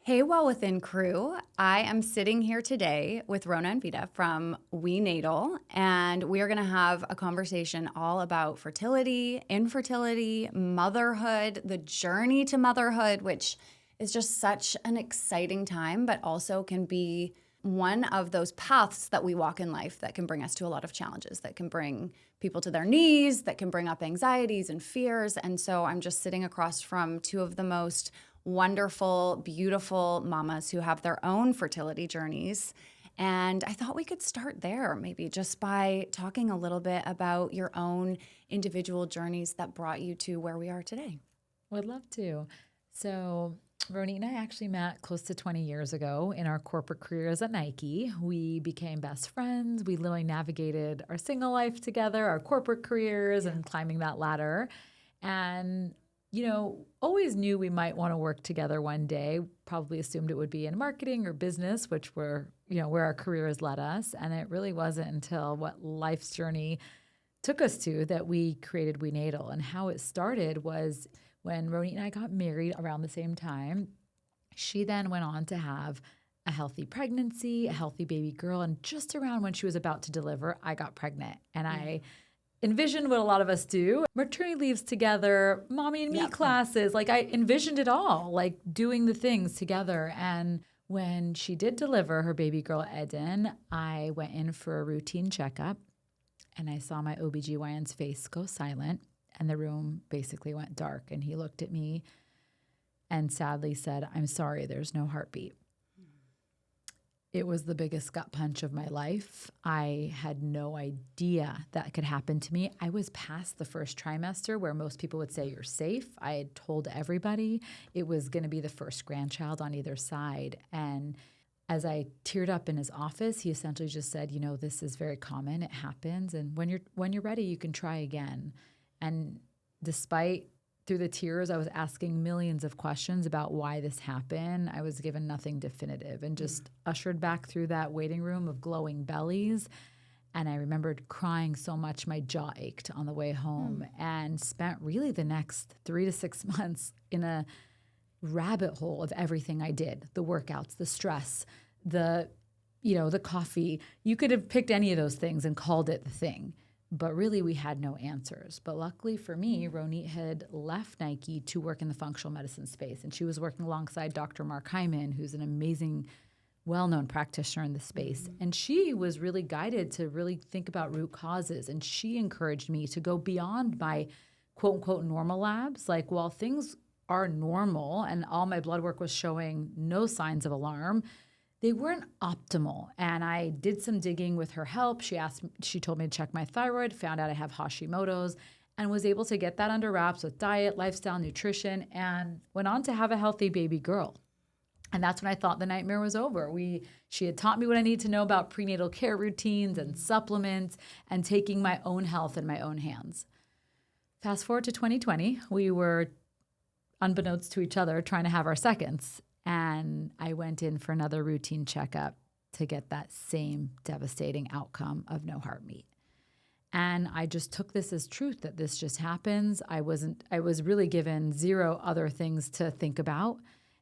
Hey, Well Within crew. I am sitting here today with Ronit and Vida from WeNatal, and we are going to have a conversation all about fertility, infertility, motherhood, the journey to motherhood, which is just such an exciting time, but also can be one of those paths that we walk in life that can bring us to a lot of challenges, that can bring people to their knees, that can bring up anxieties and fears. And so I'm just sitting across from two of the most wonderful, beautiful mamas who have their own fertility journeys. And I thought we could start there, maybe just by talking a little bit about your own individual journeys that brought you to where we are today. Would love to. So, Ronit and I actually met close to 20 years ago in our corporate careers at Nike. We became best friends. We literally navigated our single life together, our corporate careers, and climbing that ladder. And always knew we might want to work together one day. Probably assumed it would be in marketing or business, which were, where our careers led us. And it really wasn't until what life's journey took us to that we created WeNatal. And how it started was when Ronit and I got married around the same time. She then went on to have a healthy pregnancy, a healthy baby girl. And just around when she was about to deliver, I got pregnant. And I envisioned what a lot of us do, maternity leaves together, mommy and me classes. Like I envisioned it all, like doing the things together. And when she did deliver her baby girl, Eden, I went in for a routine checkup and I saw my OBGYN's face go silent and the room basically went dark. And he looked at me and sadly said, "I'm sorry, there's no heartbeat." It was the biggest gut punch of my life. I had no idea that could happen to me. I was past the first trimester where most people would say you're safe. I had told everybody it was going to be the first grandchild on either side. And as I teared up in his office, he essentially just said, this is very common. It happens. And when you're ready, you can try again. And despite through the tears, I was asking millions of questions about why this happened. I was given nothing definitive and just ushered back through that waiting room of glowing bellies. And I remembered crying so much my jaw ached on the way home and spent really the next 3 to 6 months in a rabbit hole of everything I did, the workouts, the stress, the coffee. You could have picked any of those things and called it the thing. But really, we had no answers. But luckily for me, Ronit had left Nike to work in the functional medicine space. And she was working alongside Dr. Mark Hyman, who's an amazing, well-known practitioner in the space. And she was really guided to really think about root causes. And she encouraged me to go beyond my quote-unquote normal labs. Like, while things are normal and all my blood work was showing no signs of alarm, they weren't optimal. And I did some digging with her help. She told me to check my thyroid, found out I have Hashimoto's, and was able to get that under wraps with diet, lifestyle, nutrition, and went on to have a healthy baby girl. And that's when I thought the nightmare was over. She had taught me what I needed to know about prenatal care routines and supplements and taking my own health in my own hands. Fast forward to 2020, we were, unbeknownst to each other, trying to have our seconds. And I went in for another routine checkup to get that same devastating outcome of no heartbeat. And I just took this as truth that this just happens. I was really given zero other things to think about.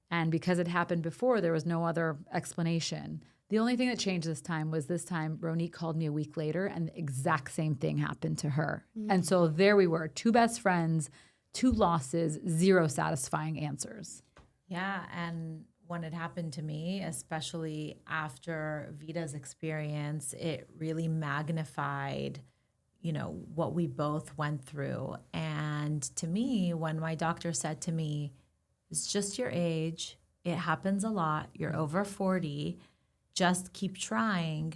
And because it happened before, there was no other explanation. The only thing that changed this time was Ronit called me a week later and the exact same thing happened to her. And so there we were, two best friends, two losses, zero satisfying answers. Yeah, and when it happened to me, especially after Vida's experience, it really magnified, what we both went through. And to me, when my doctor said to me, "It's just your age, it happens a lot, you're over 40, just keep trying,"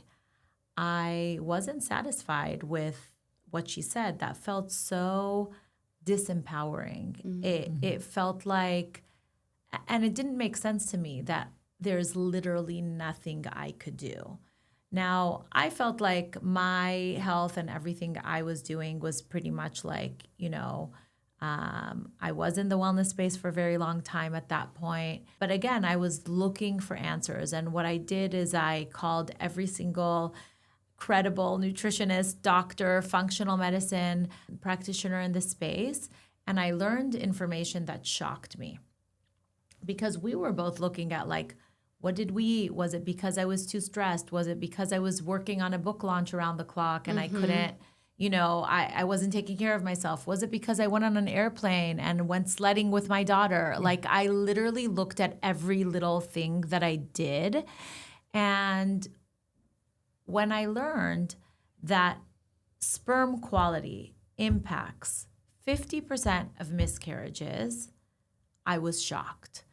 I wasn't satisfied with what she said. That felt so disempowering. It felt like, and it didn't make sense to me that there's literally nothing I could do. Now, I felt like my health and everything I was doing was pretty much like, I was in the wellness space for a very long time at that point. But again, I was looking for answers. And what I did is I called every single credible nutritionist, doctor, functional medicine practitioner in the space. And I learned information that shocked me. because we were both looking at like, what did we eat? Was it because I was too stressed? Was it because I was working on a book launch around the clock and I couldn't, I wasn't taking care of myself? Was it because I went on an airplane and went sledding with my daughter? Like I literally looked at every little thing that I did. And when I learned that sperm quality impacts 50% of miscarriages, I was shocked.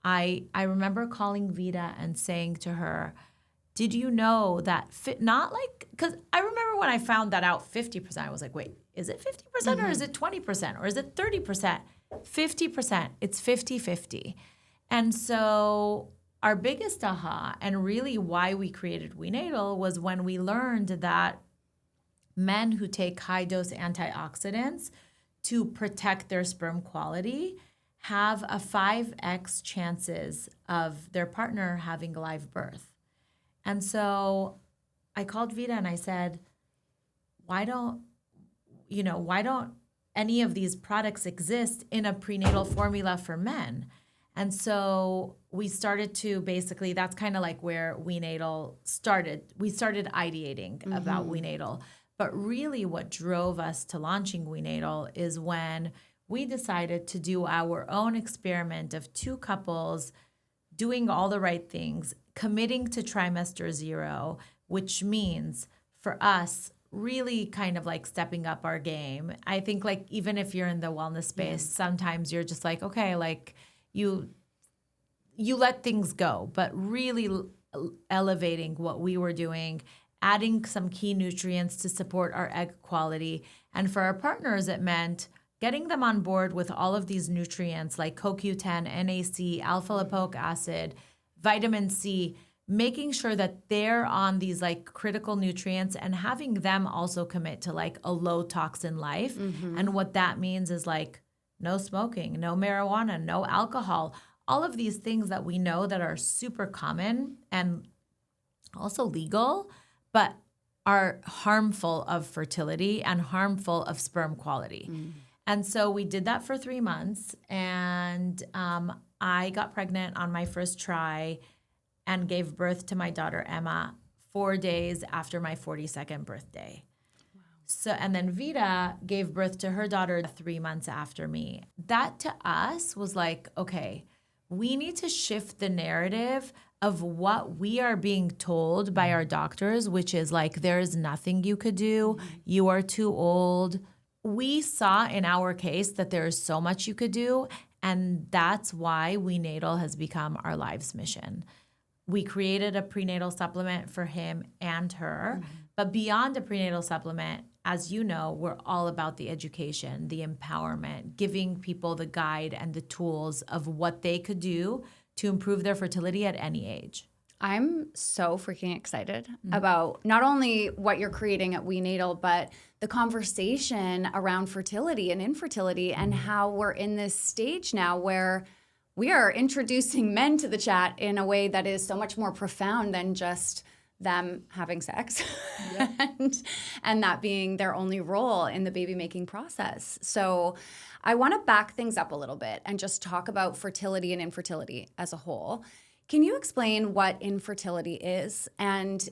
I remember calling Vida and saying to her, did you know that not like, because I remember when I found that out 50%, I was like, wait, is it 50% or is it 20% or is it 30%? 50%, it's 50-50. And so our biggest aha and really why we created WeNatal was when we learned that men who take high dose antioxidants to protect their sperm quality have a 5x chances of their partner having a live birth. And so I called Vida and I said, why don't any of these products exist in a prenatal formula for men? And so we started to basically, that's kind of like where WeNatal started. We started ideating about WeNatal. But really what drove us to launching WeNatal is when we decided to do our own experiment of two couples doing all the right things, committing to trimester 0, which means for us really kind of like stepping up our game. I think like even if you're in the wellness space, sometimes you're just like, okay, like you let things go, but really elevating what we were doing, adding some key nutrients to support our egg quality. And for our partners, it meant getting them on board with all of these nutrients like CoQ10, NAC, alpha-lipoic acid, vitamin C, making sure that they're on these like critical nutrients and having them also commit to like a low toxin life. And what that means is like no smoking, no marijuana, no alcohol, all of these things that we know that are super common and also legal, but are harmful of fertility and harmful of sperm quality. And so we did that for 3 months, and I got pregnant on my first try and gave birth to my daughter Emma 4 days after my 42nd birthday. Wow. So, and then Vida gave birth to her daughter 3 months after me. That to us was like, okay, we need to shift the narrative of what we are being told by our doctors, which is like, there is nothing you could do. You are too old. We saw in our case that there is so much you could do, and that's why WeNatal has become our life's mission. We created a prenatal supplement for him and her, but beyond a prenatal supplement, as you know, we're all about the education, the empowerment, giving people the guide and the tools of what they could do to improve their fertility at any age. I'm so freaking excited about not only what you're creating at WeNatal, but the conversation around fertility and infertility and how we're in this stage now where we are introducing men to the chat in a way that is so much more profound than just them having sex and that being their only role in the baby making process. So I want to back things up a little bit and just talk about fertility and infertility as a whole. Can you explain what infertility is? And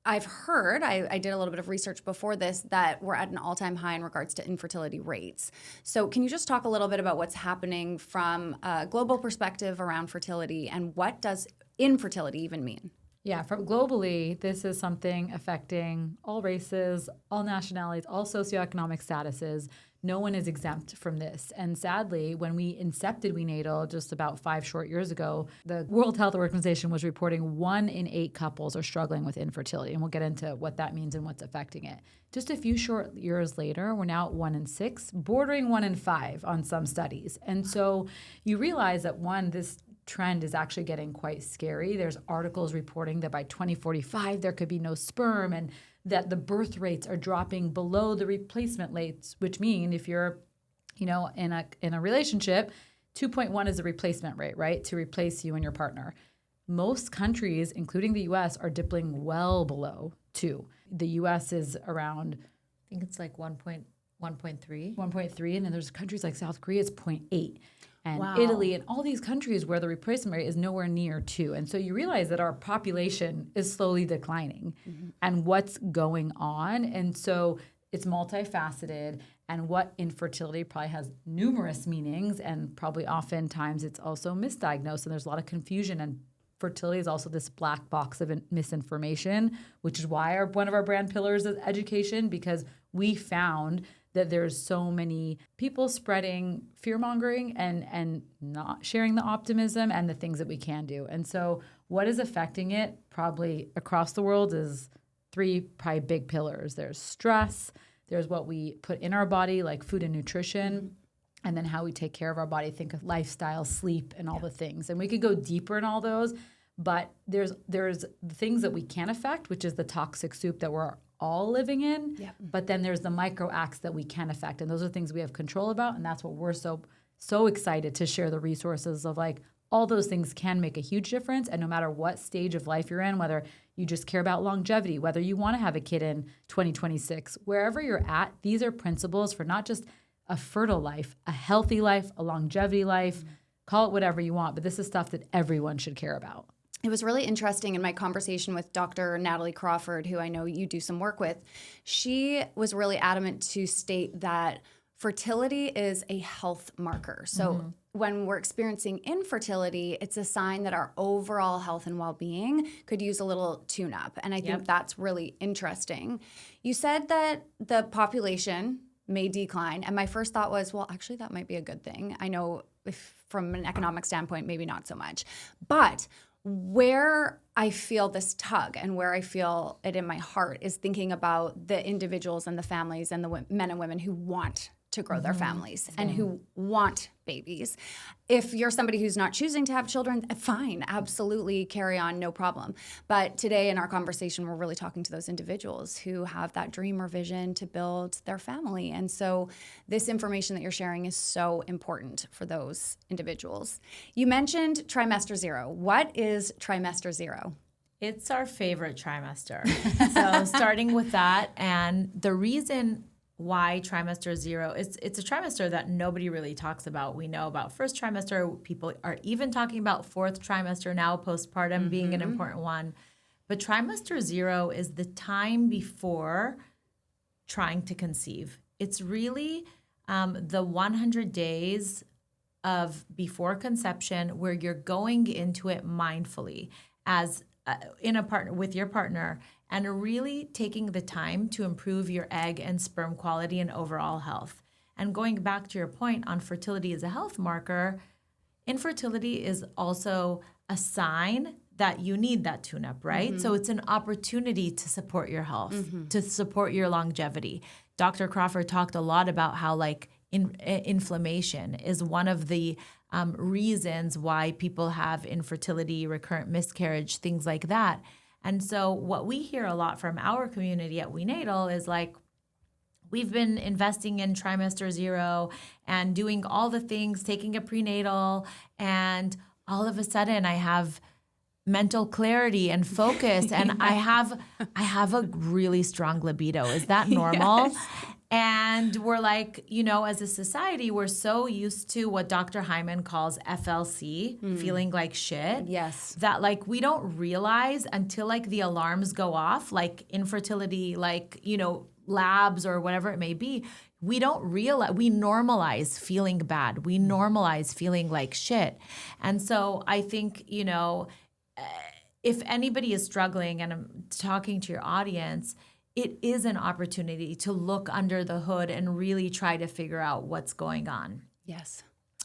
I've heard, I did a little bit of research before this, that we're at an all-time high in regards to infertility rates. So can you just talk a little bit about what's happening from a global perspective around fertility, and what does infertility even mean? Yeah, from globally, this is something affecting all races, all nationalities, all socioeconomic statuses. No one is exempt from this. And sadly, when we incepted WeNatal just about 5 short years ago, the World Health Organization was reporting 1 in 8 couples are struggling with infertility. And we'll get into what that means and what's affecting it. Just a few short years later, we're now at 1 in 6, bordering 1 in 5 on some studies. And so you realize that this trend is actually getting quite scary. There's articles reporting that by 2045, there could be no sperm, and that the birth rates are dropping below the replacement rates, which mean if you're, in a relationship, 2.1 is the replacement rate, right? To replace you and your partner. Most countries, including the US, are dipping well below 2. The US is around, I think it's like 1.3. 1.3, and then there's countries like South Korea, it's 0.8. and Wow. Italy and all these countries where the replacement rate is nowhere near 2. And so you realize that our population is slowly declining and what's going on. And so it's multifaceted, and what infertility probably has numerous meanings, and probably oftentimes it's also misdiagnosed, and there's a lot of confusion, and fertility is also this black box of misinformation, which is why one of our brand pillars is education, because we found that there's so many people spreading fear-mongering and not sharing the optimism and the things that we can do. And so what is affecting it probably across the world is 3 probably big pillars. There's stress, there's what we put in our body, like food and nutrition, and then how we take care of our body. Think of lifestyle, sleep, and all the things. And we could go deeper in all those, but there's things that we can affect, which is the toxic soup that we're all living in. Yep. But then there's the micro acts that we can affect, and those are things we have control about. And that's what we're so excited to share the resources of, like, all those things can make a huge difference. And no matter what stage of life you're in, whether you just care about longevity, whether you want to have a kid in 2026, wherever you're at, these are principles for not just a fertile life, a healthy life, a longevity life, call it whatever you want, but this is stuff that everyone should care about. It was really interesting in my conversation with Dr. Natalie Crawford, who I know you do some work with. She was really adamant to state that fertility is a health marker. So when we're experiencing infertility, it's a sign that our overall health and well-being could use a little tune-up. And I think that's really interesting. You said that the population may decline. And my first thought was, well, actually, that might be a good thing. I know from an economic standpoint, maybe not so much. But where I feel this tug and where I feel it in my heart is thinking about the individuals and the families and the men and women who want to grow their families and who want babies. If you're somebody who's not choosing to have children, fine, absolutely carry on, no problem. But today in our conversation, we're really talking to those individuals who have that dream or vision to build their family. And so this information that you're sharing is so important for those individuals. You mentioned trimester 0. What is trimester 0? It's our favorite trimester. So starting with that, and the reason why trimester 0, it's a trimester that nobody really talks about. We know about first trimester. People are even talking about fourth trimester now, postpartum being an important one. But trimester 0 is the time before trying to conceive. It's really the 100 days of before conception where you're going into it mindfully as in a partner with your partner, and really taking the time to improve your egg and sperm quality and overall health. And going back to your point on fertility as a health marker, infertility is also a sign that you need that tune-up, right? So it's an opportunity to support your health, to support your longevity. Dr. Crawford talked a lot about how, like, inflammation is one of the reasons why people have infertility, recurrent miscarriage, things like that. And so what we hear a lot from our community at WeNatal is, like, we've been investing in trimester 0 and doing all the things, taking a prenatal, and all of a sudden I have mental clarity and focus and I have a really strong libido. Is that normal? Yes. And we're like, as a society, we're so used to what Dr. Hyman calls FLC, feeling like shit. Yes. That, like, we don't realize until, like, the alarms go off, like infertility, like, labs or whatever it may be. We don't realize, we normalize feeling bad. We normalize feeling like shit. And so I think, if anybody is struggling, and I'm talking to your audience, it is an opportunity to look under the hood and really try to figure out what's going on. Yes.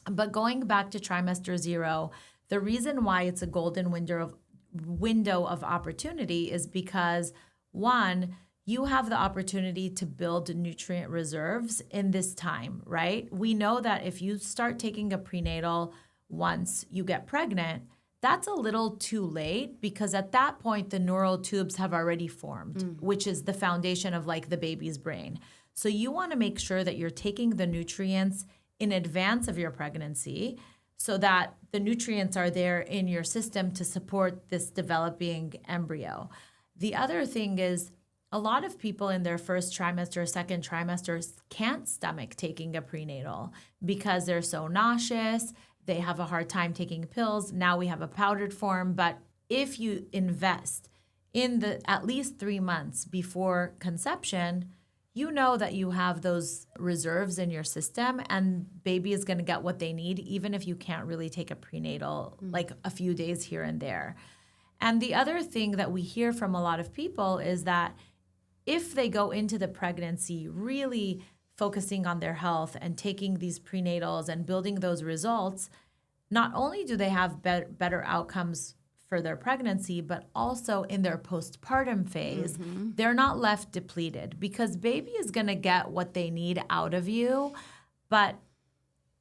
But going back to trimester 0, the reason why it's a golden window of opportunity is because, one, you have the opportunity to build nutrient reserves in this time, right? We know that if you start taking a prenatal once you get pregnant, that's a little too late, because at that point, the neural tubes have already formed, which is the foundation of, like, the baby's brain. So you want to make sure that you're taking the nutrients in advance of your pregnancy so that the nutrients are there in your system to support this developing embryo. The other thing is, a lot of people in their first trimester, second trimester can't stomach taking a prenatal because they're so nauseous. they have a hard time taking pills. Now we have a powdered form. But if you invest in the at least 3 months before conception, you know that you have those reserves in your system and baby is going to get what they need, even if you can't really take a prenatal, like a few days here and there. And the other thing that we hear from a lot of people is that if they go into the pregnancy really focusing on their health and taking these prenatals and building those results, not only do they have better outcomes for their pregnancy, but also in their postpartum phase, they're not left depleted because baby is going to get what they need out of you. But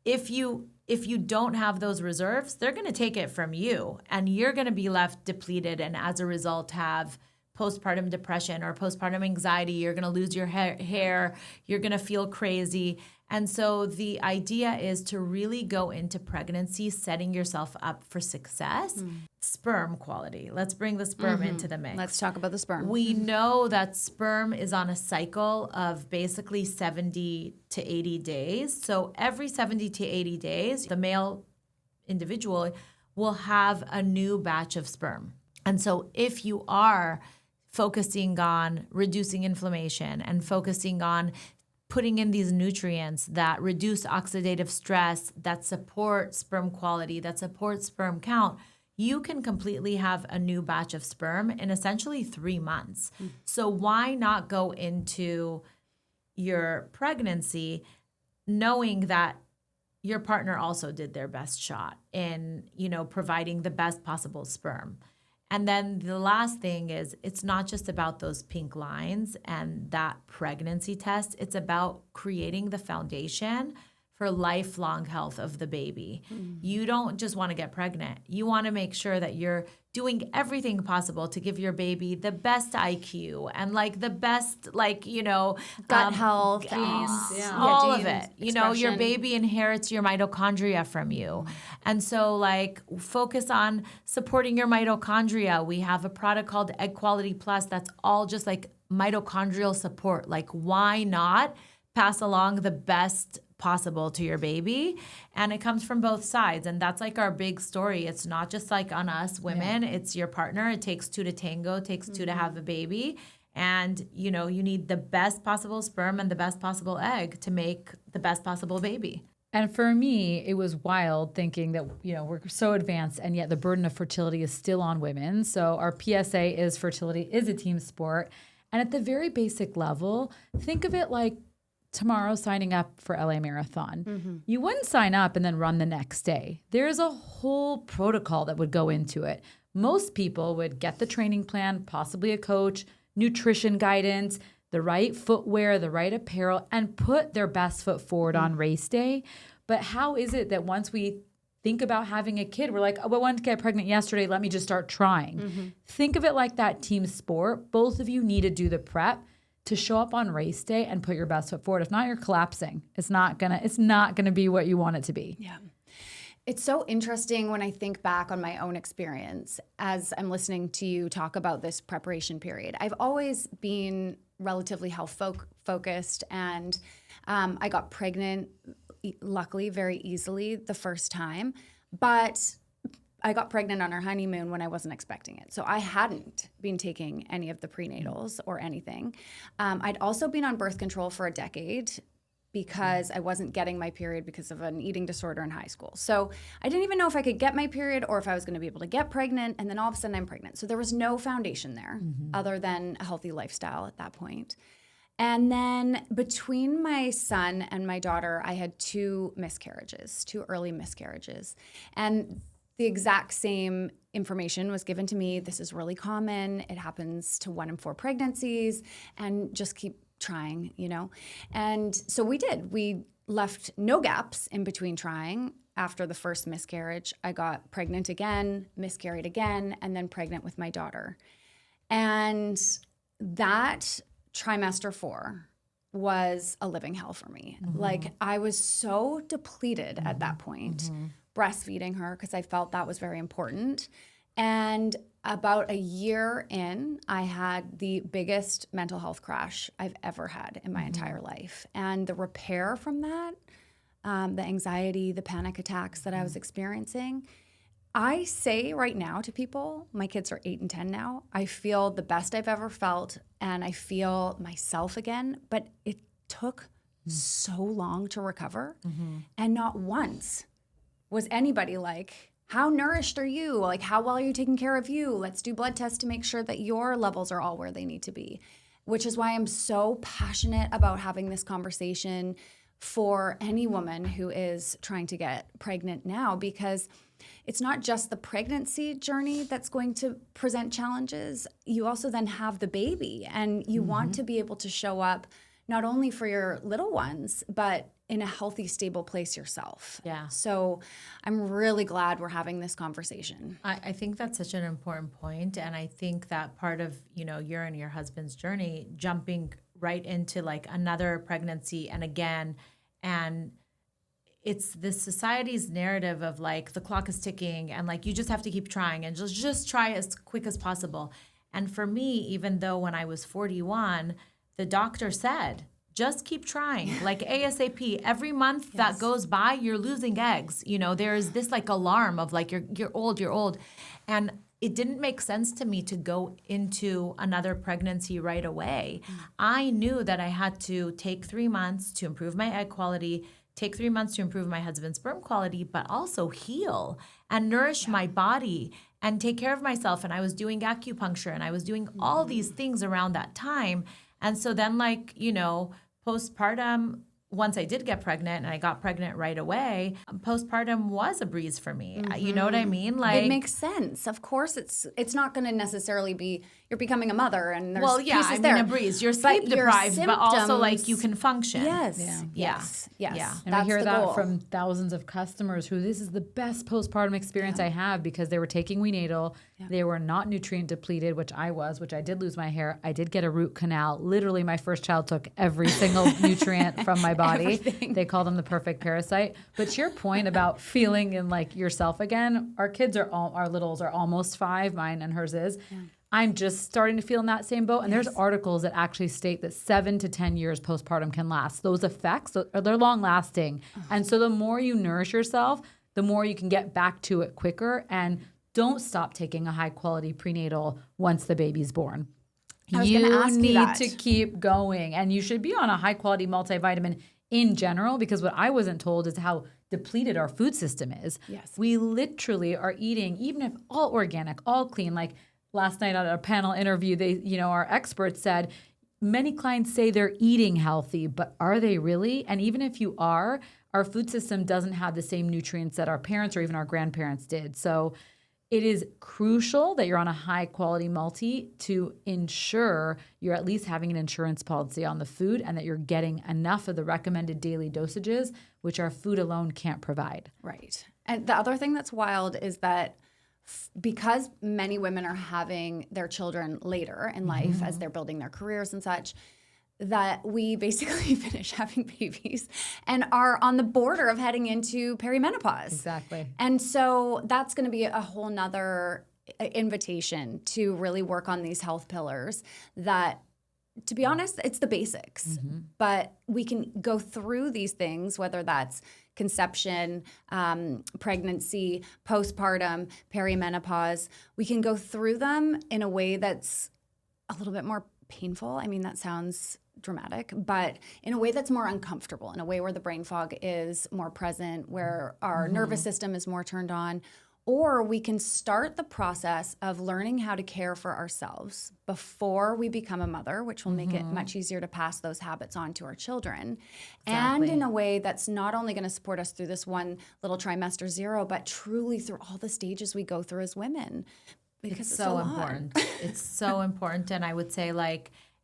if you don't have those reserves, they're going to take it from you and you're going to be left depleted and as a result have postpartum depression or postpartum anxiety. You're going to lose your hair. You're going to feel crazy. And so the idea is to really go into pregnancy setting yourself up for success. Sperm quality. Let's bring the sperm into the mix. Let's talk about the sperm. We know that sperm is on a cycle of basically 70 to 80 days. So every 70 to 80 days, the male individual will have a new batch of sperm. And so if you are focusing on reducing inflammation and focusing on putting in these nutrients that reduce oxidative stress, that support sperm quality, that support sperm count, you can completely have a new batch of sperm in essentially 3 months. So why not go into your pregnancy knowing that your partner also did their best shot in, providing the best possible sperm? And then the last thing is it's not just about those pink lines and that pregnancy test. It's about creating the foundation for lifelong health of the baby. You don't just want to get pregnant. You want to make sure that you're doing everything possible to give your baby the best IQ and the best, gut health, genes, all of it. Your baby inherits your mitochondria from you. And so focus on supporting your mitochondria. We have a product called Egg Quality Plus that's all just mitochondrial support. Why not pass along the best possible to your baby? And it comes from both sides. And that's our big story. It's not just on us women, it's your partner. It takes two to tango, it takes two to have a baby. And, you need the best possible sperm and the best possible egg to make the best possible baby. And for me, it was wild thinking that, we're so advanced and yet the burden of fertility is still on women. So our PSA is fertility is a team sport. And at the very basic level, think of it like tomorrow signing up for LA Marathon. You wouldn't sign up and then run the next day. There's a whole protocol that would go into it. Most people would get the training plan, possibly a coach, nutrition guidance, the right footwear, the right apparel, and put their best foot forward on race day. But how is it that once we think about having a kid, we're like, oh, I wanted to get pregnant yesterday, let me just start trying. Think of it like that team sport. Both of you need to do the prep to show up on race day and put your best foot forward. If not, you're collapsing. It's not gonna be what you want it to be. Yeah. It's so interesting when I think back on my own experience as I'm listening to you talk about this preparation period. I've always been relatively health focused and I got pregnant, luckily, very easily the first time. But I got pregnant on our honeymoon when I wasn't expecting it. So I hadn't been taking any of the prenatals or anything. I'd also been on birth control for a decade because I wasn't getting my period because of an eating disorder in high school. So I didn't even know if I could get my period or if I was going to be able to get pregnant. And then all of a sudden I'm pregnant. So there was no foundation there other than a healthy lifestyle at that point. And then between my son and my daughter, I had 2 early miscarriages. And the exact same information was given to me. This is really common. It happens to 1 in 4 pregnancies, and just keep trying, And so we did. We left no gaps in between trying. After the first miscarriage, I got pregnant again, miscarried again, and then pregnant with my daughter. And that trimester 4 was a living hell for me. I was so depleted at that point. Breastfeeding her because I felt that was very important. And about a year in, I had the biggest mental health crash I've ever had in my entire life. And the repair from that the anxiety, the panic attacks that I was experiencing. I say right now to people, my kids are 8 and 10 now, I feel the best I've ever felt and I feel myself again, but it took so long to recover. And not once was anybody like, how nourished are you? Like, how well are you taking care of you? Let's do blood tests to make sure that your levels are all where they need to be, which is why I'm so passionate about having this conversation for any woman who is trying to get pregnant now, because it's not just the pregnancy journey that's going to present challenges. You also then have the baby, and you want to be able to show up not only for your little ones, but in a healthy, stable place yourself. Yeah. So I'm really glad we're having this conversation. I think that's such an important point. And I think that part of, your and your husband's journey, jumping right into like another pregnancy and again, and it's this society's narrative of like the clock is ticking and like you just have to keep trying and just try as quick as possible. And for me, even though when I was 41, the doctor said, just keep trying, like ASAP. Every month that goes by, you're losing eggs. There's this like alarm of like, you're old. And it didn't make sense to me to go into another pregnancy right away. I knew that I had to take 3 months to improve my egg quality, take 3 months to improve my husband's sperm quality, but also heal and nourish my body and take care of myself. And I was doing acupuncture and I was doing all these things around that time. And so then postpartum, once I did get pregnant and I got pregnant right away, postpartum was a breeze for me. You know what I mean? It makes sense. Of course, it's not going to necessarily be you're becoming a mother and there's pieces there. A breeze. You're sleep deprived, but also like you can function. Yes. And That's we hear the that goal. from thousands of customers who this is the best postpartum experience I have because they were taking WeNatal. They were not nutrient depleted, which I did lose my hair. I did get a root canal. Literally, my first child took every single nutrient from my body. They call them the perfect parasite. But to your point about feeling in like yourself again, our littles are almost 5, mine and hers is. Yeah. I'm just starting to feel in that same boat. And there's articles that actually state that 7 to 10 years postpartum can last. Those effects, they're long lasting. And so the more you nourish yourself, the more you can get back to it quicker. And don't stop taking a high quality prenatal once the baby's born. You need to keep going. And you should be on a high quality multivitamin in general, because what I wasn't told is how depleted our food system is. Yes. We literally are eating, even if all organic, all clean, like last night at a panel interview, our experts said, many clients say they're eating healthy, but are they really? And even if you are, our food system doesn't have the same nutrients that our parents or even our grandparents did. So it is crucial that you're on a high quality multi to ensure you're at least having an insurance policy on the food and that you're getting enough of the recommended daily dosages, which our food alone can't provide. Right. And the other thing that's wild is that because many women are having their children later in life as they're building their careers and such, that we basically finish having babies and are on the border of heading into perimenopause. Exactly. And so that's going to be a whole nother invitation to really work on these health pillars that, to be honest, it's the basics. But we can go through these things, whether that's conception, pregnancy, postpartum, perimenopause. We can go through them in a way that's a little bit more painful. I mean, that sounds dramatic, but in a way that's more uncomfortable, in a way where the brain fog is more present, where our nervous system is more turned on. Or we can start the process of learning how to care for ourselves before we become a mother, which will make it much easier to pass those habits on to our children. And in a way that's not only going to support us through this one little trimester 0, but truly through all the stages we go through as women. Because it's so important. It's so important. And I would say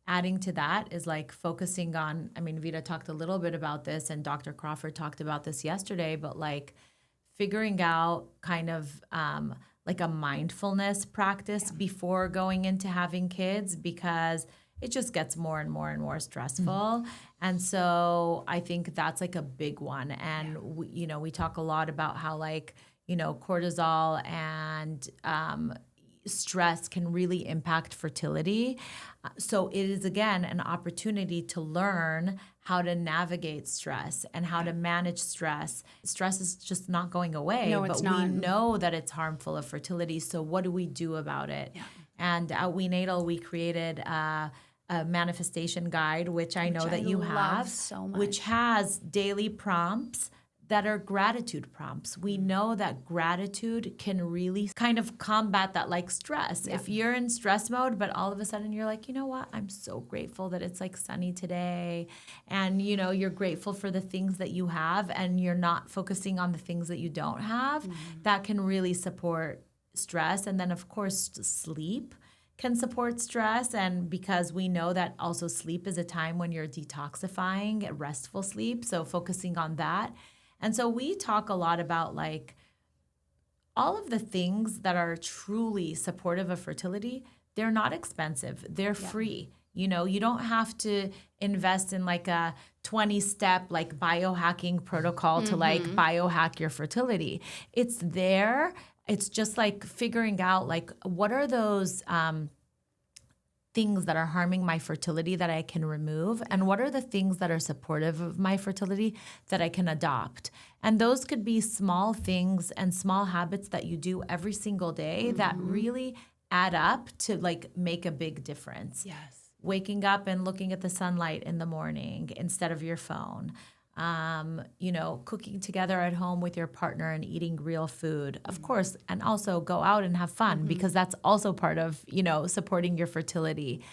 adding to that is focusing on, Vida talked a little bit about this and Dr. Crawford talked about this yesterday, but figuring out kind of a mindfulness practice before going into having kids, because it just gets more and more and more stressful. And so I think that's a big one. And we talk a lot about how cortisol and stress can really impact fertility. So it is, again, an opportunity to learn how to navigate stress and how to manage stress. Stress is just not going away, No, it's not. we know that it's harmful of fertility. So what do we do about it? Yeah. And at WeNatal, we created a manifestation guide, which I know that you have, so much. which has daily prompts that are gratitude prompts. We know that gratitude can really kind of combat that like stress. Yeah. If you're in stress mode, but all of a sudden you're like, you know what? I'm so grateful that it's like sunny today. And you know, you're grateful for the things that you have and you're not focusing on the things that you don't have. That can really support stress. And then of course, sleep can support stress. And because we know that also sleep is a time when you're detoxifying, restful sleep. So focusing on that. And so we talk a lot about like all of the things that are truly supportive of fertility. They're not expensive. They're free. You know, you don't have to invest in like a 20-step like biohacking protocol to like biohack your fertility. It's there. It's just like figuring out like what are those things that are harming my fertility that I can remove, and what are the things that are supportive of my fertility that I can adopt. And those could be small things and small habits that you do every single day that really add up to like make a big difference. Yes. Waking up and looking at the sunlight in the morning instead of your phone. You know, cooking together at home with your partner and eating real food, of course, and also go out and have fun because that's also part of, you know, supporting your fertility.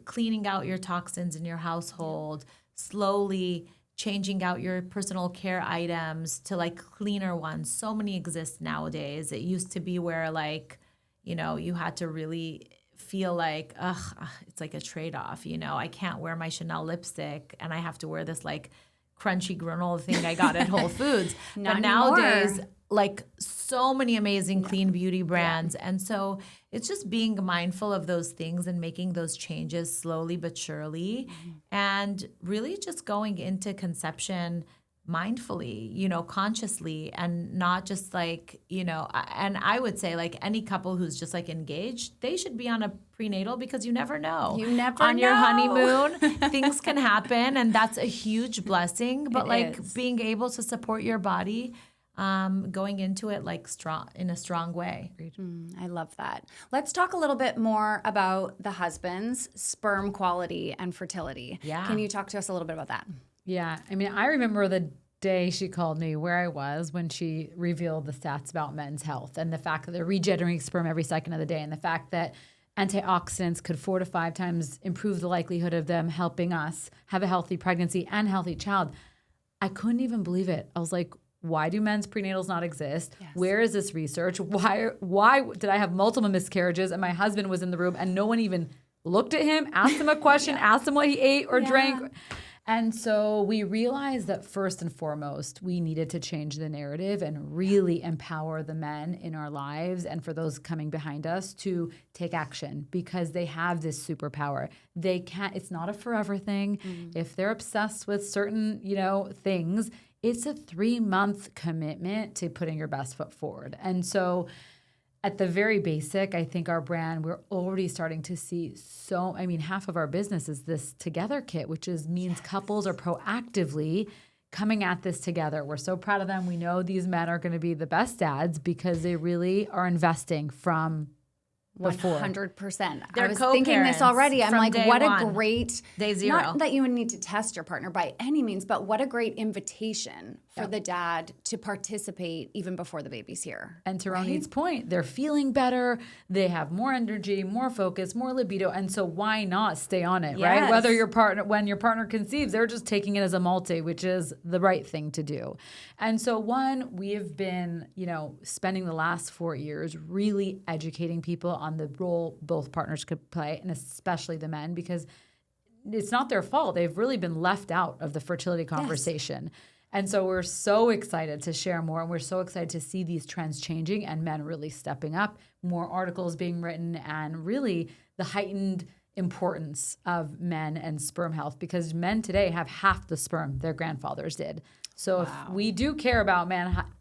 Cleaning out your toxins in your household, slowly changing out your personal care items to like cleaner ones. So many exist nowadays. It used to be where like, you know, you had to really feel like, it's like a trade-off, you know, I can't wear my Chanel lipstick and I have to wear this like crunchy granola thing I got at Whole Foods. But nowadays, like so many amazing clean beauty brands. And so it's just being mindful of those things and making those changes slowly but surely. And really just going into conception mindfully, you know, consciously, and not just like, you know, and I would say like any couple who's just like engaged, they should be on a prenatal because you never know. You never on know. Your honeymoon, things can happen, and that's a huge blessing. But being able to support your body, going into it like strong in a strong way. I love that. Let's talk a little bit more about the husband's sperm quality and fertility. Yeah. Can you talk to us a little bit about that? Yeah. I mean, I remember the day she called me where I was when she revealed the stats about men's health and the fact that they're regenerating sperm every second of the day, and the fact that antioxidants could 4 to 5 times improve the likelihood of them helping us have a healthy pregnancy and healthy child. I couldn't even believe it. I was like, why do men's prenatals not exist? Yes. Where is this research? Why did I have multiple miscarriages and my husband was in the room and no one even looked at him, asked him a question, asked him what he ate or drank? And so we realized that first and foremost, we needed to change the narrative and really empower the men in our lives and for those coming behind us to take action, because they have this superpower. They can't, it's not a forever thing. If they're obsessed with certain, you know, things, it's a 3-month commitment to putting your best foot forward. And so at the very basic, I think our brand, we're already starting to see half of our business is this Together kit, which means couples are proactively coming at this together. We're so proud of them. We know these men are going to be the best dads because they really are investing from 100%. They're I was thinking this already. I'm like, what a great day zero. Not that you would need to test your partner by any means, but what a great invitation for the dad to participate even before the baby's here. And to Ronit's point, they're feeling better. They have more energy, more focus, more libido. And so why not stay on it, right? Whether when your partner conceives, they're just taking it as a multi, which is the right thing to do. And so we have been, spending the last 4 years really educating people on the role both partners could play, and especially the men, because it's not their fault. They've really been left out of the fertility conversation. Yes. And so we're so excited to share more, and we're so excited to see these trends changing and men really stepping up, more articles being written, and really the heightened importance of men and sperm health, because men today have half the sperm their grandfathers did. So if we do care about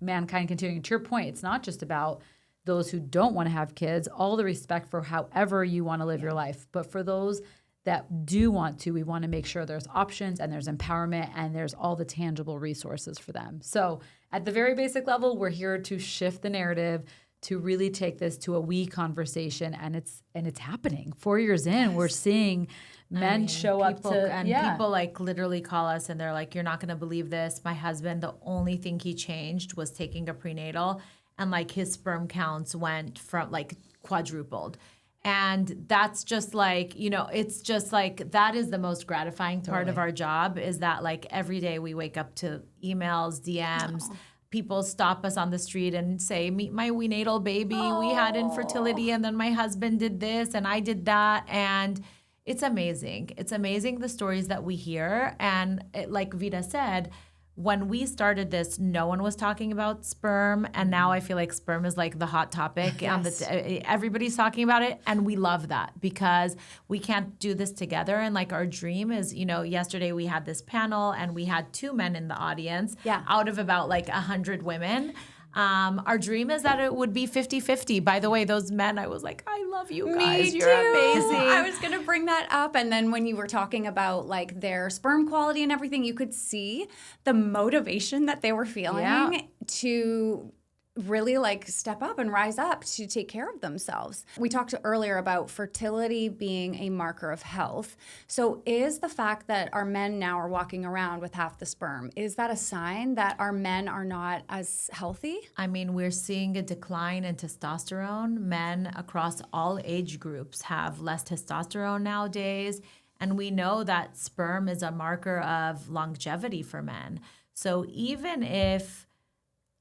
mankind continuing, to your point, it's not just about those who don't want to have kids, all the respect for however you want to live your life. But for those that do want to, we want to make sure there's options and there's empowerment and there's all the tangible resources for them. So at the very basic level, we're here to shift the narrative, to really take this to a we conversation, and it's happening. 4 years in, we're seeing men show up to people like literally call us and they're like, "You're not going to believe this. My husband, the only thing he changed was taking a prenatal, and like his sperm counts went from like quadrupled." And that's just like, you know, it's just like, that is the most gratifying part of our job, is that like every day we wake up to emails, DMs. People stop us on the street and say, "Meet my WeNatal baby. We had infertility, and then my husband did this and I did that." And it's amazing. It's amazing the stories that we hear. And like Vida said, when we started this, no one was talking about sperm, and now I feel like sperm is like the hot topic. Yes. Everybody's talking about it, and we love that because we can't do this together. And like our dream is, you know, yesterday we had this panel and we had 2 men in the audience out of about like 100 women. Our dream is that it would be 50-50. By the way, those men, I was like, "I love you guys. Me You're too. amazing." I was going to bring that up. And then when you were talking about like their sperm quality and everything, you could see the motivation that they were feeling to really like step up and rise up to take care of themselves. We talked earlier about fertility being a marker of health. So is the fact that our men now are walking around with half the sperm, is that a sign that our men are not as healthy? I mean, we're seeing a decline in testosterone. Men across all age groups have less testosterone nowadays. And we know that sperm is a marker of longevity for men. So even if,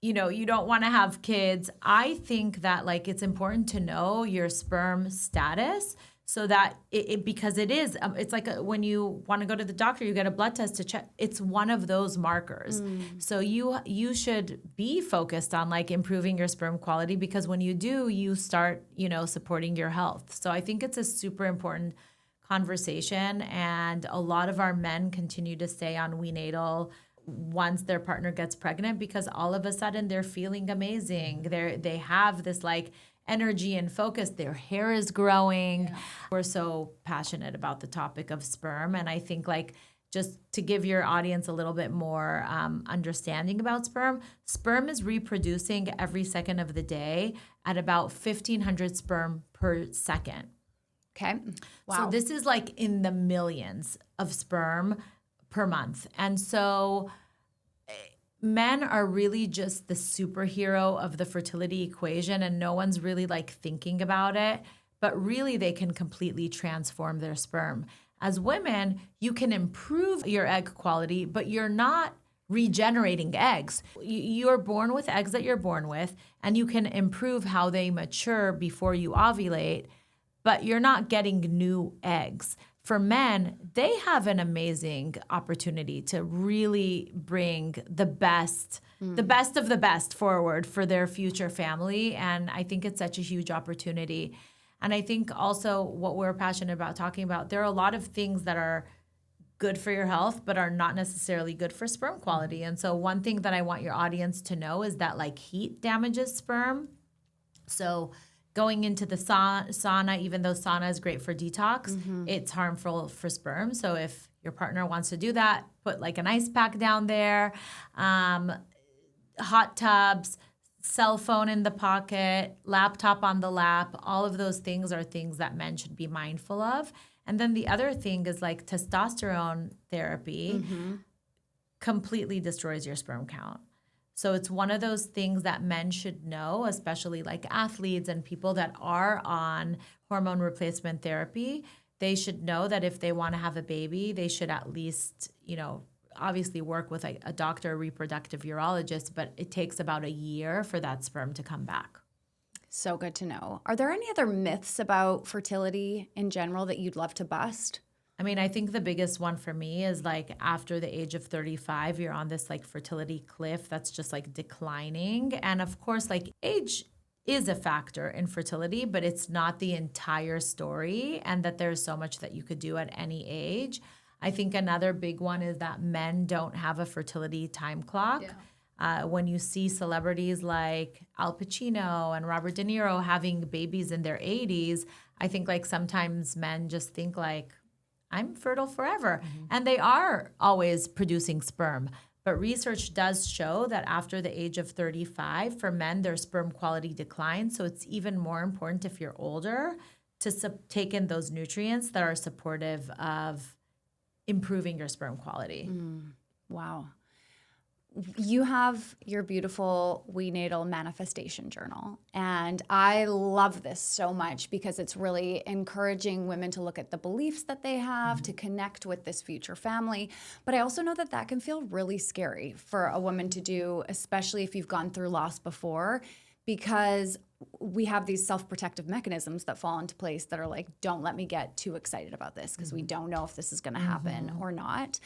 you know, you don't want to have kids, I think that like it's important to know your sperm status, so that because it is, it's like when you want to go to the doctor, you get a blood test to check. It's one of those markers. So you should be focused on like improving your sperm quality, because when you do, you start, you know, supporting your health. So I think it's a super important conversation, and a lot of our men continue to stay on WeNatal once their partner gets pregnant, because all of a sudden they're feeling amazing. They have this like energy and focus. Their hair is growing. We're so passionate about the topic of sperm. And I think like, just to give your audience a little bit more understanding about sperm, sperm is reproducing every second of the day at about 1,500 sperm per second. Okay. Wow. So this is like in the millions of sperm per month. And so men are really just the superhero of the fertility equation, and no one's really like thinking about it, but really they can completely transform their sperm. As women, you can improve your egg quality, but you're not regenerating eggs. You're born with eggs that you're born with, and you can improve how they mature before you ovulate, but you're not getting new eggs. For men, they have an amazing opportunity to really bring the best of the best forward for their future family. And I think it's such a huge opportunity. And I think also what we're passionate about talking about, there are a lot of things that are good for your health, but are not necessarily good for sperm quality. And so one thing that I want your audience to know is that like heat damages sperm. So going into the sauna, even though sauna is great for detox, it's harmful for sperm. So if your partner wants to do that, put like an ice pack down there, hot tubs, cell phone in the pocket, laptop on the lap. All of those things are things that men should be mindful of. And then the other thing is like testosterone therapy completely destroys your sperm count. So it's one of those things that men should know, especially like athletes and people that are on hormone replacement therapy. They should know that if they want to have a baby, they should at least, you know, obviously work with a doctor, a reproductive urologist, but it takes about a year for that sperm to come back. So good to know. Are there any other myths about fertility in general that you'd love to bust? I mean, I think the biggest one for me is like after the age of 35, you're on this like fertility cliff that's just like declining. And of course, like age is a factor in fertility, but it's not the entire story, and that there's so much that you could do at any age. I think another big one is that men don't have a fertility time clock. When you see celebrities like Al Pacino and Robert De Niro having babies in their 80s, I think like sometimes men just think like, I'm fertile forever. And they are always producing sperm. But research does show that after the age of 35, for men, their sperm quality declines. So it's even more important if you're older to take in those nutrients that are supportive of improving your sperm quality. Wow. You have your beautiful WeNatal manifestation journal. And I love this so much because it's really encouraging women to look at the beliefs that they have, to connect with this future family. But I also know that that can feel really scary for a woman to do, especially if you've gone through loss before, because we have these self-protective mechanisms that fall into place that are like, don't let me get too excited about this because we don't know if this is going to happen or not.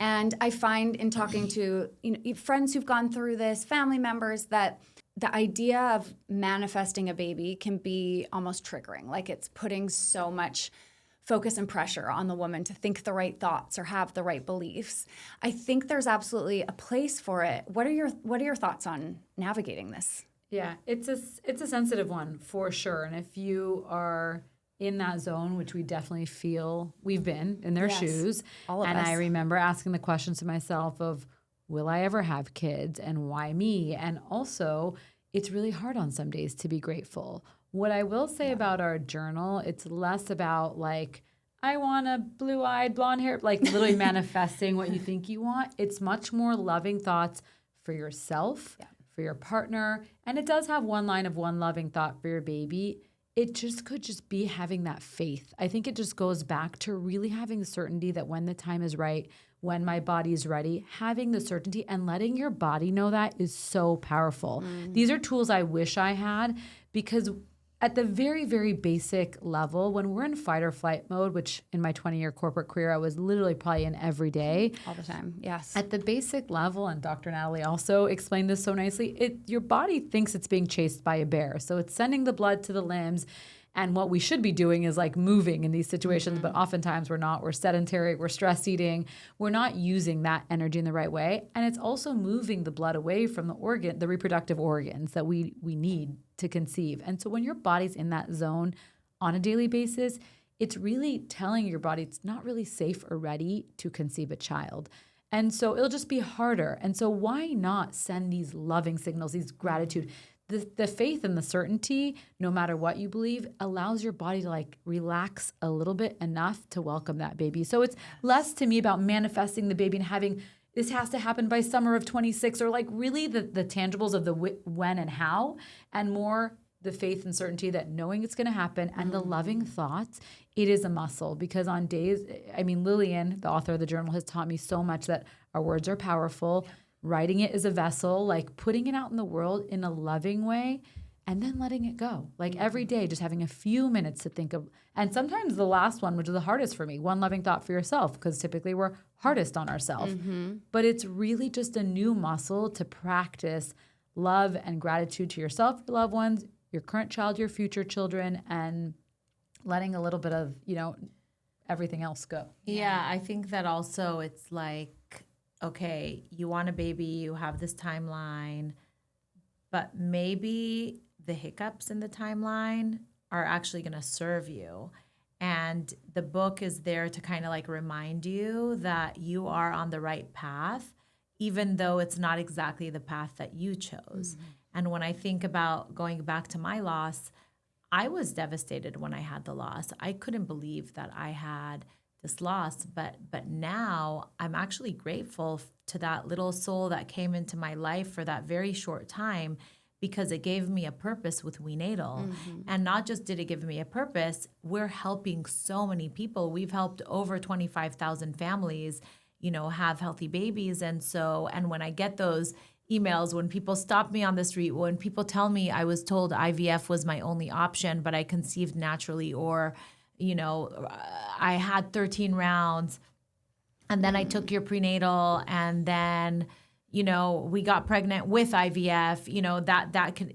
And I find in talking to friends who've gone through this, family members, that the idea of manifesting a baby can be almost triggering. Like it's putting so much focus and pressure on the woman to think the right thoughts or have the right beliefs. I think there's absolutely a place for it. What are your thoughts on navigating this? Yeah, it's a sensitive one for sure. And if you are in that zone, which we definitely feel we've been in their shoes, all of and us. I remember asking the questions to myself of, will I ever have kids and why me? And also, it's really hard on some days to be grateful. What I will say about our journal, it's less about like, I want a blue-eyed, blonde hair, like literally manifesting what you think you want. It's much more loving thoughts for yourself, for your partner. And it does have one line of one loving thought for your baby. It just could just be having that faith. I think it just goes back to really having the certainty that when the time is right, when my body is ready, having the certainty and letting your body know that is so powerful. These are tools I wish I had, because at the very, very basic level, when we're in fight or flight mode, which in my 20-year corporate career, I was literally probably in every day. All the time, yes. At the basic level, and Dr. Natalie also explained this so nicely, your body thinks it's being chased by a bear. So it's sending the blood to the limbs. And what we should be doing is like moving in these situations, but oftentimes we're not. We're sedentary, we're stress eating. We're not using that energy in the right way. And it's also moving the blood away from the reproductive organs that we need to conceive. And so when your body's in that zone on a daily basis, it's really telling your body it's not really safe or ready to conceive a child. And so it'll just be harder. And so why not send these loving signals, these gratitude? The faith and the certainty, no matter what you believe, allows your body to like relax a little bit enough to welcome that baby. So it's less to me about manifesting the baby and having this has to happen by summer of 26, or like really the tangibles of the when and how, and more the faith and certainty that knowing it's going to happen and the loving thoughts. It is a muscle, because on days, I mean, Lillian, the author of the journal, has taught me so much that our words are powerful. Writing it is a vessel, like putting it out in the world in a loving way and then letting it go. Like every day, just having a few minutes to think of, and sometimes the last one, which is the hardest for me, one loving thought for yourself, because typically we're hardest on ourselves. But it's really just a new muscle to practice love and gratitude to yourself, your loved ones, your current child, your future children, and letting a little bit of, everything else go. Yeah, I think that also it's like, okay, you want a baby, you have this timeline, but maybe the hiccups in the timeline are actually going to serve you. And the book is there to kind of like remind you that you are on the right path, even though it's not exactly the path that you chose. And when I think about going back to my loss, I was devastated when I had the loss. I couldn't believe that I had this loss, but now I'm actually grateful to that little soul that came into my life for that very short time, because it gave me a purpose with WeNatal. And not just did it give me a purpose, we're helping so many people. We've helped over 25,000 families, have healthy babies. And when I get those emails, when people stop me on the street, when people tell me I was told IVF was my only option, but I conceived naturally, or I had 13 rounds and then I took your prenatal, and then, we got pregnant with IVF, that could,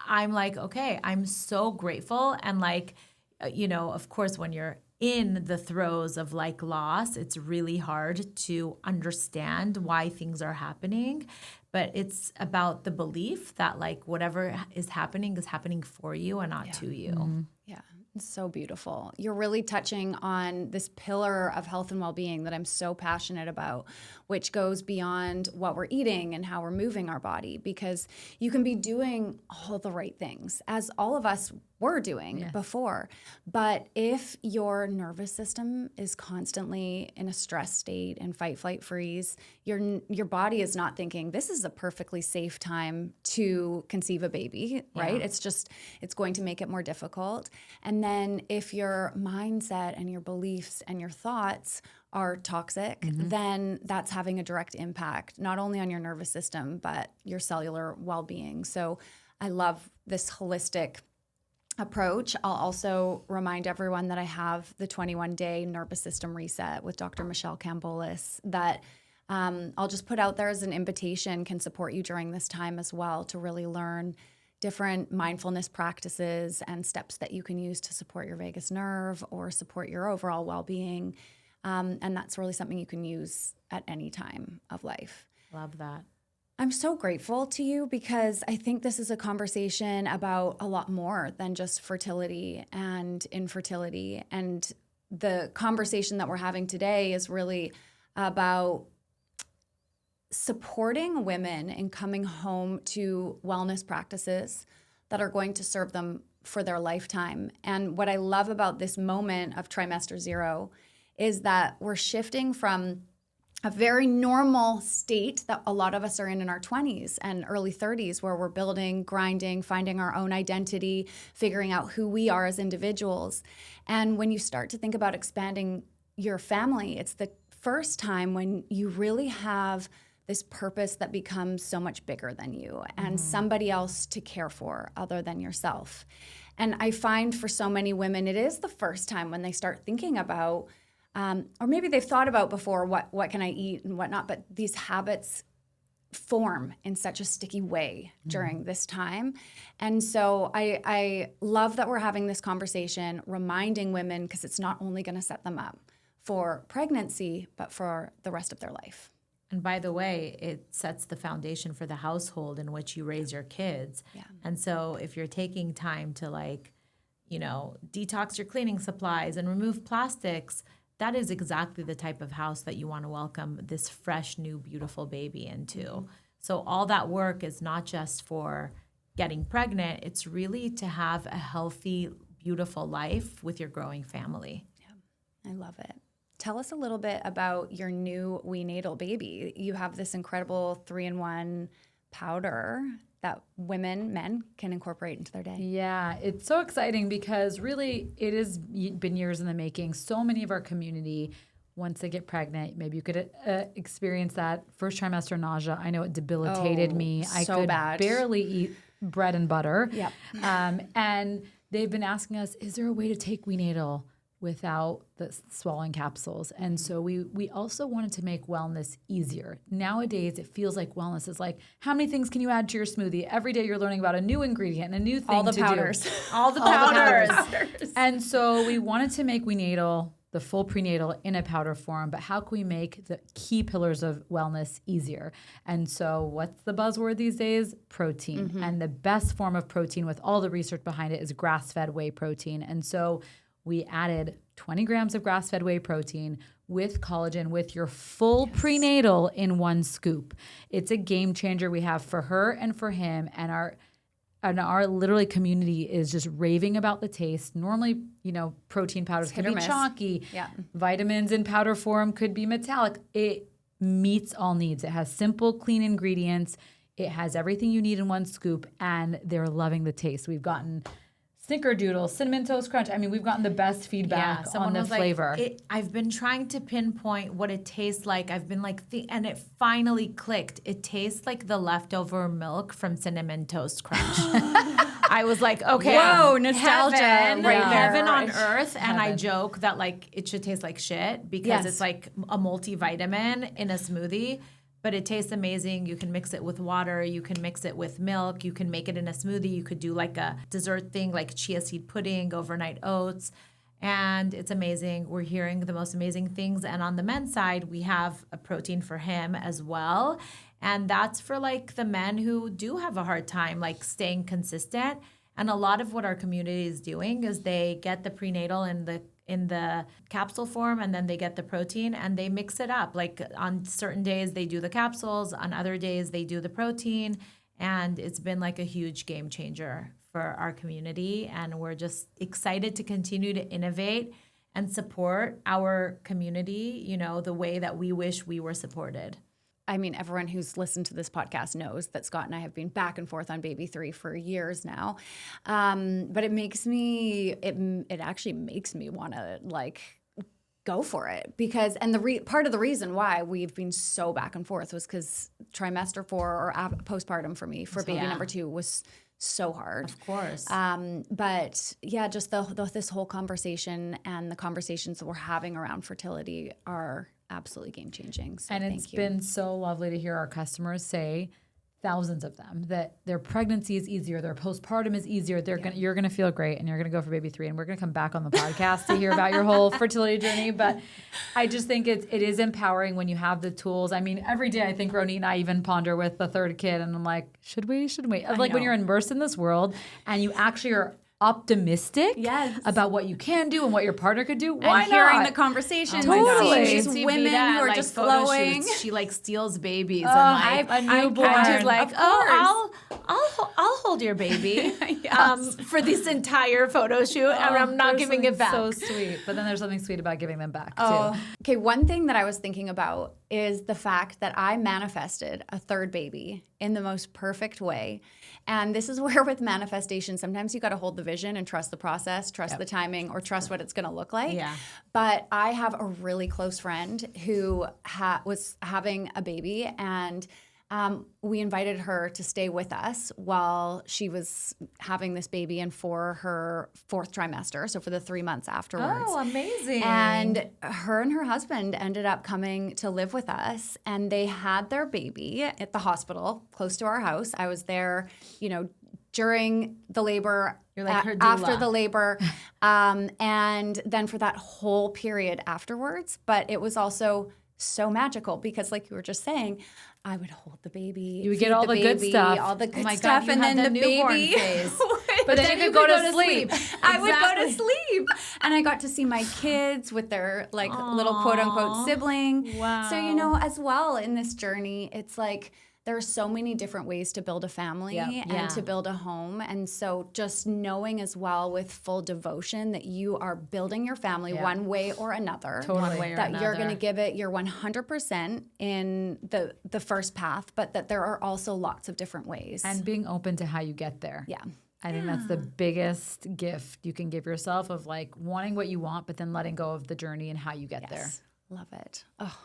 I'm like, okay, I'm so grateful. And like, of course, when you're in the throes of like loss, it's really hard to understand why things are happening. But it's about the belief that like whatever is happening for you and not to you. Yeah, it's so beautiful. You're really touching on this pillar of health and well-being that I'm so passionate about, which goes beyond what we're eating and how we're moving our body, because you can be doing all the right things, as all of us were doing before. But if your nervous system is constantly in a stress state and fight, flight, freeze, your body is not thinking, this is a perfectly safe time to conceive a baby, right? It's going to make it more difficult. And then if your mindset and your beliefs and your thoughts are toxic, then that's having a direct impact, not only on your nervous system, but your cellular well-being. So I love this holistic approach. I'll also remind everyone that I have the 21-day nervous system reset with Dr. Michelle Cambolis that I'll just put out there as an invitation, can support you during this time as well to really learn different mindfulness practices and steps that you can use to support your vagus nerve or support your overall well-being. And that's really something you can use at any time of life. Love that. I'm so grateful to you because I think this is a conversation about a lot more than just fertility and infertility. And the conversation that we're having today is really about supporting women in coming home to wellness practices that are going to serve them for their lifetime. And what I love about this moment of trimester 0 is that we're shifting from a very normal state that a lot of us are in our 20s and early 30s, where we're building, grinding, finding our own identity, figuring out who we are as individuals. And when you start to think about expanding your family, it's the first time when you really have this purpose that becomes so much bigger than you and somebody else to care for other than yourself. And I find for so many women, it is the first time when they start thinking about or maybe they've thought about before, what can I eat and whatnot, but these habits form in such a sticky way during this time. And so I love that we're having this conversation, reminding women, because it's not only going to set them up for pregnancy, but for the rest of their life. And by the way, it sets the foundation for the household in which you raise your kids. Yeah. And so if you're taking time to detox your cleaning supplies and remove plastics, that is exactly the type of house that you want to welcome this fresh, new, beautiful baby into. So all that work is not just for getting pregnant. It's really to have a healthy, beautiful life with your growing family. Yeah, I love it. Tell us a little bit about your new WeNatal baby. You have this incredible 3-in-1 powder that men can incorporate into their day. Yeah, it's so exciting because really it has been years in the making. So many of our community, once they get pregnant, maybe you could experience that first trimester nausea. I know it debilitated me. I could barely eat bread and butter. Yep. And they've been asking us, is there a way to take WeNatal without the swallowing capsules? And so we also wanted to make wellness easier. Nowadays, it feels like wellness is like, how many things can you add to your smoothie? Every day you're learning about a new ingredient and a new thing All the to powders. do. All the powders. And so we wanted to make WeNatal, the full prenatal, in a powder form, but how can we make the key pillars of wellness easier? And so what's the buzzword these days? Protein. And the best form of protein with all the research behind it is grass-fed whey protein. And so we added 20 grams of grass-fed whey protein with collagen with your full prenatal in one scoop. It's a game changer we have for her and for him, and our literally community is just raving about the taste. Normally, protein powders can be chalky. Yeah. Vitamins in powder form could be metallic. It meets all needs. It has simple, clean ingredients. It has everything you need in one scoop, and they're loving the taste. We've gotten Snickerdoodle, Cinnamon Toast Crunch. I mean, we've gotten the best feedback on the flavor. I've been trying to pinpoint what it tastes like. I've been and it finally clicked. It tastes like the leftover milk from Cinnamon Toast Crunch. I was like, okay, whoa, nostalgia, heaven, right there. heaven on earth. And I joke that it should taste like shit because it's like a multivitamin in a smoothie. But it tastes amazing. You can mix it with water. You can mix it with milk. You can make it in a smoothie. You could do like a dessert thing like chia seed pudding, overnight oats. And it's amazing. We're hearing the most amazing things. And on the men's side, we have a protein for him as well. And that's for like the men who do have a hard time like staying consistent. And a lot of what our community is doing is they get the prenatal in the capsule form, and then they get the protein and they mix it up. Like on certain days they do the capsules, on other days they do the protein. And it's been like a huge game changer for our community. And we're just excited to continue to innovate and support our community, you know, the way that we wish we were supported. I mean, everyone who's listened to this podcast knows that Scott and I have been back and forth on baby 3 for years now. But it actually makes me want to like go for it because, and part of the reason why we've been so back and forth was because trimester 4 or postpartum for me for baby number 2 was so hard. Of course. But yeah, just this whole conversation and the conversations that we're having around fertility are absolutely game changing. So and it's been so lovely to hear our customers say, thousands of them, that their pregnancy is easier, their postpartum is easier. You're gonna feel great, and you're gonna go for baby 3, and we're gonna come back on the podcast to hear about your whole fertility journey. But I just think it is empowering when you have the tools. I mean, every day I think Ronit and I even ponder with the 3rd kid, and I'm like, should we? Like when you're immersed in this world and you actually are optimistic about what you can do and what your partner could do. Why and hearing not? the conversations Totally. and seeing these women Vida, who are like, just photo flowing. shoots. She like steals babies I have a newborn. and she's like, Of oh, I'll hold your baby for this entire photo shoot, and I'm not giving it back. So sweet, but then there's something sweet about giving them back too. Okay, one thing that I was thinking about is the fact that I manifested a 3rd baby in the most perfect way. And this is where with manifestation, sometimes you got to hold the vision and trust the process, trust the timing, or trust what it's going to look like. Yeah. But I have a really close friend who was having a baby, and we invited her to stay with us while she was having this baby and for her 4th trimester, so for the 3 months afterwards. Oh, amazing. And her husband ended up coming to live with us, and they had their baby at the hospital close to our house. I was there, during the labor, You're like her doula. after the labor, and then for that whole period afterwards. But it was also so magical because, like you were just saying, I would hold the baby. You would get all the good stuff. All the good my stuff. God, and then the baby. Phase. But then you could go to sleep. I would go to sleep. And I got to see my kids with their little quote unquote sibling. Wow. So, as well in this journey, it's like there are so many different ways to build a family and to build a home. And so just knowing as well with full devotion that you are building your family one way or another. Totally. That you're going to give it your 100% in the first path, but that there are also lots of different ways. And being open to how you get there. Yeah. I think that's the biggest gift you can give yourself, of like wanting what you want, but then letting go of the journey and how you get there. Love it. Oh,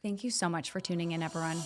thank you so much for tuning in, everyone.